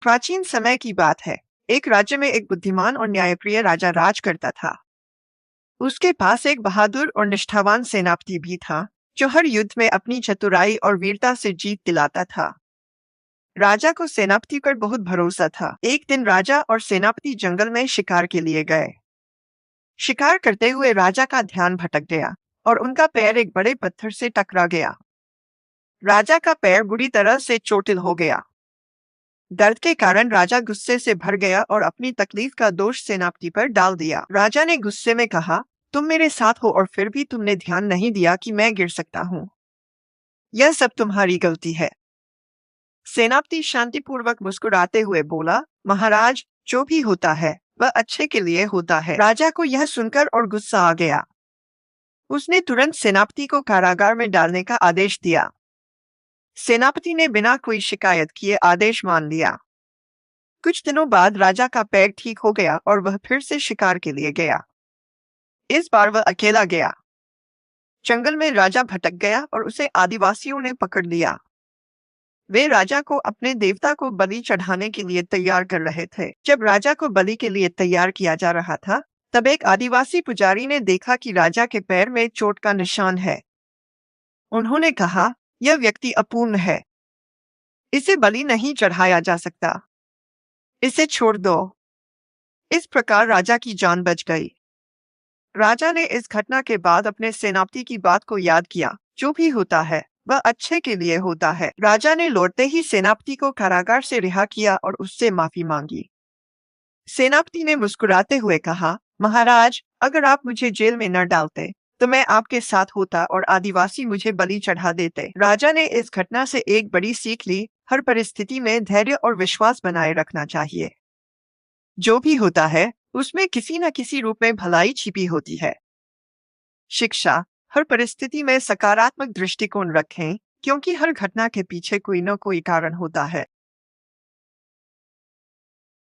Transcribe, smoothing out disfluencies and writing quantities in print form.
प्राचीन समय की बात है। एक राज्य में एक बुद्धिमान और न्यायप्रिय राजा राज करता था। उसके पास एक बहादुर और निष्ठावान सेनापति भी था, जो हर युद्ध में अपनी चतुराई और वीरता से जीत दिलाता था। राजा को सेनापति पर बहुत भरोसा था। एक दिन राजा और सेनापति जंगल में शिकार के लिए गए। शिकार करते हुए राजा का ध्यान भटक गया और उनका पैर एक बड़े पत्थर से टकरा गया। राजा का पैर बुरी तरह से चोटिल हो गया। दर्द के कारण राजा गुस्से से भर गया और अपनी तकलीफ का दोष सेनापति पर डाल दिया। राजा ने गुस्से में कहा, तुम मेरे साथ हो और फिर भी तुमने ध्यान नहीं दिया कि मैं गिर सकता हूँ। यह सब तुम्हारी गलती है। सेनापति शांतिपूर्वक मुस्कुराते हुए बोला, महाराज, जो भी होता है वह अच्छे के लिए होता है। राजा को यह सुनकर और गुस्सा आ गया। उसने तुरंत सेनापति को कारागार में डालने का आदेश दिया। सेनापति ने बिना कोई शिकायत किए आदेश मान लिया। कुछ दिनों बाद राजा का पैर ठीक हो गया और वह फिर से शिकार के लिए गया। इस बार वह अकेला गया। जंगल में राजा भटक गया और उसे आदिवासियों ने पकड़ लिया। वे राजा को अपने देवता को बलि चढ़ाने के लिए तैयार कर रहे थे। जब राजा को बलि के लिए तैयार किया जा रहा था, तब एक आदिवासी पुजारी ने देखा कि राजा के पैर में चोट का निशान है। उन्होंने कहा, यह व्यक्ति अपूर्ण है, इसे बलि नहीं चढ़ाया जा सकता, इसे छोड़ दो। इस प्रकार राजा की जान बच गई। राजा ने इस घटना के बाद अपने सेनापति की बात को याद किया, जो भी होता है वह अच्छे के लिए होता है। राजा ने लौटते ही सेनापति को कारागार से रिहा किया और उससे माफी मांगी। सेनापति ने मुस्कुराते हुए कहा, महाराज, अगर आप मुझे जेल में न डालते तो मैं आपके साथ होता और आदिवासी मुझे बलि चढ़ा देते। राजा ने इस घटना से एक बड़ी सीख ली, हर परिस्थिति में धैर्य और विश्वास बनाए रखना चाहिए। जो भी होता है उसमें किसी न किसी रूप में भलाई छिपी होती है। शिक्षा, हर परिस्थिति में सकारात्मक दृष्टिकोण रखें, क्योंकि हर घटना के पीछे कोई न कोई कारण होता है।